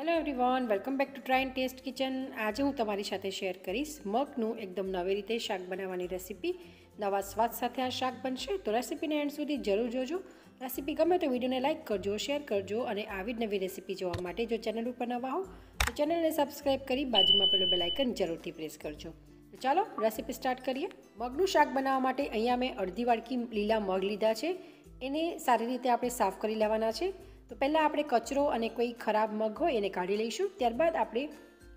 Hello everyone, welcome back to try and test kitchen. આજે હું તમારી સાથે શેર કરીશ મગનું એકદમ નવી રીતે શાક બનાવવાની રેસીપી। નવા સ્વાદ સાથે આ શાક બનશે, તો રેસીપીને એન્ડ સુધી જરૂર જોજો। રેસીપી ગમે તો વિડીયોને લાઇક કરજો, શેર કરજો અને આવી જ નવી રેસીપી જોવા માટે જો ચેનલ ઉપર નવા હો તો ચેનલને સબસ્ક્રાઈબ કરી બાજુમાં પેલું બેલ આઇકન જરૂરથી પ્રેસ કરજો। તો ચાલો રેસીપી સ્ટાર્ટ કરીએ। મગનું શાક બનાવવા માટે અહીંયા મેં અડધી વાડકી લીલા મગ લીધા છે। એને સારી રીતે આપણે સાફ કરી લેવાના છે। તો પહેલાં આપણે કચરો અને કોઈ ખરાબ મગ હોય એને કાઢી લઈશું। ત્યારબાદ આપણે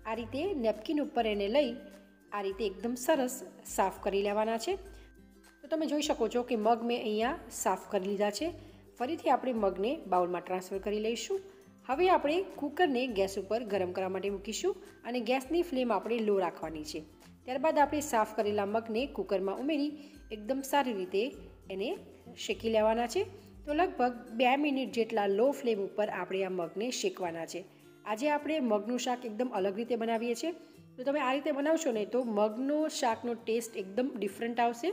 આ રીતે નેપકિન ઉપર એને લઈ આ રીતે એકદમ સરસ સાફ કરી લેવાના છે। તો તમે જોઈ શકો છો કે મગ મેં અહીંયા સાફ કરી લીધા છે। ફરીથી આપણે મગને બાઉલમાં ટ્રાન્સફર કરી લઈશું। હવે આપણે કુકરને ગેસ ઉપર ગરમ કરવા માટે મૂકીશું અને ગેસની ફ્લેમ આપણે લો રાખવાની છે। ત્યારબાદ આપણે સાફ કરેલા મગને કુકરમાં ઉમેરી એકદમ સારી રીતે એને શેકી લેવાના છે। તો લગભગ 2 મિનિટ જેટલા લો ફ્લેમ ઉપર આપણે આ મગને શેકવાના છે। આજે આપણે મગનું શાક એકદમ અલગ રીતે બનાવીએ છીએ। તો તમે આ રીતે બનાવશો ને તો મગનો શાકનો ટેસ્ટ એકદમ ડિફરન્ટ આવશે।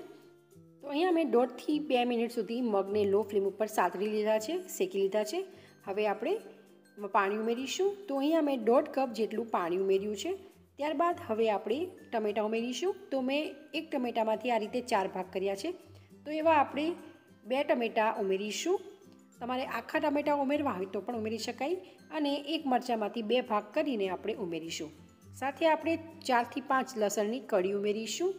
તો અહીંયા મેં 1.5 થી 2 મિનિટ સુધી મગને લો ફ્લેમ ઉપર સાતરી લીધા છે, શેકી લીધા છે। હવે આપણે પાણી ઉમેરીશું। તો અહીંયા મેં 1.5 કપ જેટલું પાણી ઉમેર્યું છે। ત્યારબાદ હવે આપણે ટમેટાં ઉમેરીશું। તો મેં એક ટમેટામાંથી આ રીતે 4 ભાગ કર્યા છે। તો એવા આપણે 2 ટમેટાં ઉમેરીશું। તમારે આખા ટમેટાં ઉમેરવા હોય તો પણ ઉમેરી શકાય અને એક મરચાંમાંથી 2 ભાગ કરીને આપણે ઉમેરીશું। સાથે આપણે 4 થી 5 લસણની કળી ઉમેરીશું।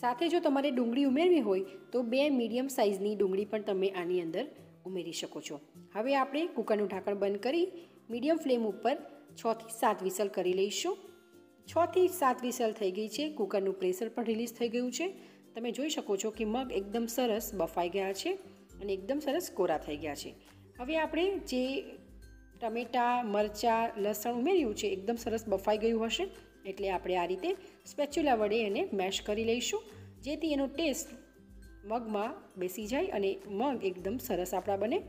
સાથે જો તમારે ડુંગળી ઉમેરવી હોય તો 2 મીડિયમ સાઇઝની ડુંગળી પણ તમે આની અંદર ઉમેરી શકો છો। હવે આપણે કુકરનું ઢાંકણ બંધ કરી મીડિયમ ફ્લેમ ઉપર 6 થી 7 વિસલ કરી લઈશું। 6 થી 7 વિસલ થઈ ગઈ છે, કુકરનું પ્રેશર પણ રિલીઝ થઈ ગયું છે। તમે જોઈ શકો છો કે મગ એકદમ સરસ બફાઈ ગયા છે અને એકદમ સરસ કોરા થઈ ગયા છે। હવે આપણે જે ટમેટાં, મરચાં, લસણ ઉમેર્યું છે એકદમ સરસ બફાઈ ગયું હશે, એટલે આપણે આ રીતે સ્પેચ્યુલા વડે એને મેશ કરી લઈશું, જેથી એનો ટેસ્ટ મગમાં બેસી જાય અને મગ એકદમ સરસ આપણા બને।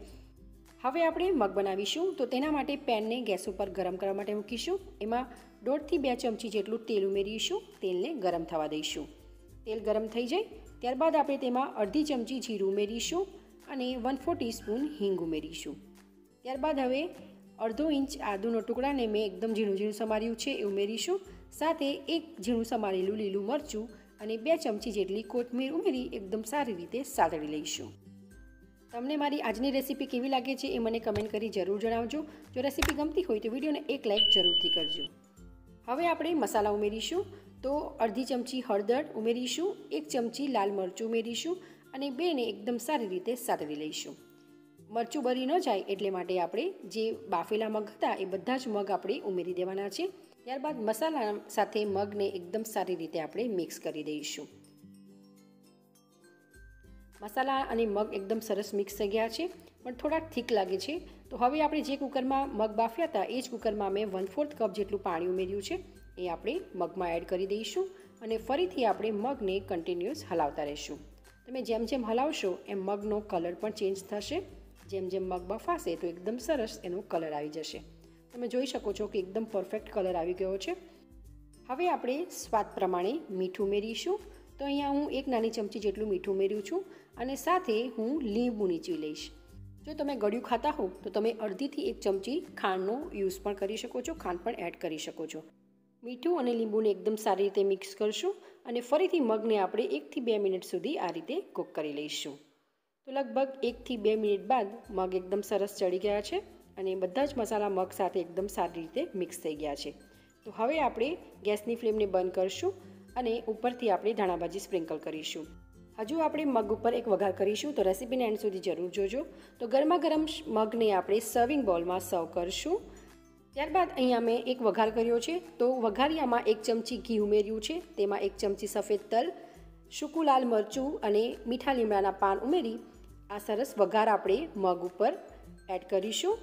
હવે આપણે મગ બનાવીશું। તો તેના માટે પેનને ગેસ ઉપર ગરમ કરવા માટે મૂકીશું। એમાં 1.5 થી 2 ચમચી જેટલું તેલ ઉમેરીશું। તેલને ગરમ થવા દઈશું। તેલ ગરમ થઈ જાય ત્યારબાદ આપણે તેમાં અડધી ચમચી જીરું ઉમેરીશું અને 1/4 ટીસ્પૂન હિંગ ઉમેરીશું। ત્યારબાદ હવે અડધો ઇંચ આદુનો ટુકડાને મેં એકદમ ઝીણું ઝીણું સમાર્યું છે એ ઉમેરીશું। સાથે એક ઝીણું સમારેલું લીલું મરચું અને 2 ચમચી જેટલી કોથમીર ઉમેરી એકદમ સારી રીતે સાતળી લઈશું। તમને મારી આજની રેસીપી કેવી લાગે છે એ મને કમેન્ટ કરી જરૂર જણાવજો। જો રેસીપી ગમતી હોય તો વિડીયોને એક લાઇક જરૂરથી કરજો। હવે આપણે મસાલા ઉમેરીશું। તો અડધી ચમચી હળદર ઉમેરીશું, 1 ચમચી લાલ મરચું ઉમેરીશું અને બેને એકદમ સારી રીતે સાતળી લઈશું। મરચું બળી ન જાય એટલે માટે આપણે જે બાફેલા મગ હતા એ બધા જ મગ આપણે ઉમેરી દેવાના છે। ત્યારબાદ મસાલા સાથે મગને એકદમ સારી રીતે આપણે મિક્સ કરી દઈશું। મસાલા અને મગ એકદમ સરસ મિક્સ થઈ ગયા છે, પણ થોડા થીક લાગે છે। તો હવે આપણે જે કુકરમાં મગ બાફ્યા હતા એ જ કુકરમાં મેં 1/4 કપ જેટલું પાણી ઉમેર્યું છે, એ આપણે મગમાં એડ કરી દઈશું અને ફરીથી આપણે મગને કન્ટિન્યુઅસ હલાવતા રહીશું। તમે જેમ જેમ હલાવશો એમ મગનો કલર પણ ચેન્જ થશે। જેમ જેમ મગ બફાશે તો એકદમ સરસ એનો કલર આવી જશે। તમે જોઈ શકો છો કે એકદમ પરફેક્ટ કલર આવી ગયો છે। હવે આપણે સ્વાદ પ્રમાણે મીઠું ઉમેરીશું। તો અહીંયા હું 1 નાની ચમચી જેટલું મીઠું ઉમેર્યું છું અને સાથે હું લીંબુ નીચવી લઈશ। જો તમે ગળ્યું ખાતા હો તો તમે અડધી થી 1 ચમચી ખાંડનો યુઝ પણ કરી શકો છો, ખાંડ પણ એડ કરી શકો છો। મીઠું અને લીંબુને એકદમ સારી રીતે મિક્સ કરશું અને ફરીથી મગને આપણે 1 થી 2 મિનિટ સુધી આ રીતે કૂક કરી લઈશું। તો લગભગ 1 થી 2 મિનિટ બાદ મગ એકદમ સરસ ચડી ગયા છે અને બધા જ મસાલા મગ સાથે એકદમ સારી રીતે મિક્સ થઈ ગયા છે। તો હવે આપણે ગેસની ફ્લેમને બંધ કરીશું અને ઉપરથી આપણે ધાણાભાજી સ્પ્રિંકલ કરીશું। હજુ આપણે મગ ઉપર એક વઘાર કરીશું, તો રેસીપીને એન્ડ સુધી જરૂર જોજો। તો ગરમા ગરમ મગને આપણે સર્વિંગ બોલમાં સર્વ કરીશું। ત્યારબાદ અહીંયા મેં એક વઘાર કર્યો છે। તો વઘારિયામાં 1 ચમચી ઘી ઉમેર્યું છે, તેમાં 1 ચમચી સફેદ તલ, સૂકું લાલ મરચું અને મીઠા લીમડાના પાન ઉમેરી આ સરસ વઘાર આપણે મગ ઉપર એડ કરીશું।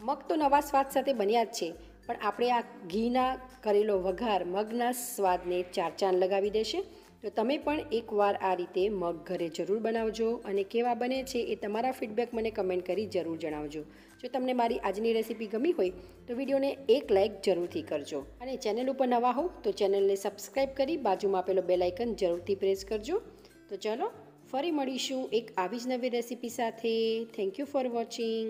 મગ તો નવા સ્વાદ સાથે બન્યા જ છે, પણ આપણે આ ઘીના કરેલો વઘાર મગના સ્વાદને 4 ચાંદ લગાવી દેશે। તો તમે પણ એકવાર આ રીતે મગ ઘરે જરૂર બનાવજો અને કેવા બને છે એ તમારા ફીડબેક મને કમેન્ટ કરી જરૂર જણાવજો। જો તમને મારી આજની રેસીપી ગમી હોય તો વિડીયોને એક લાઇક જરૂરથી કરજો અને ચેનલ ઉપર નવા હો તો ચેનલને સબસ્ક્રાઈબ કરી બાજુમાં આપેલો બેલ આઇકન જરૂરથી પ્રેસ કરજો। તો ચાલો ફરી મળીશું એક આવી જ નવી રેસીપી સાથે। Thank you for watching.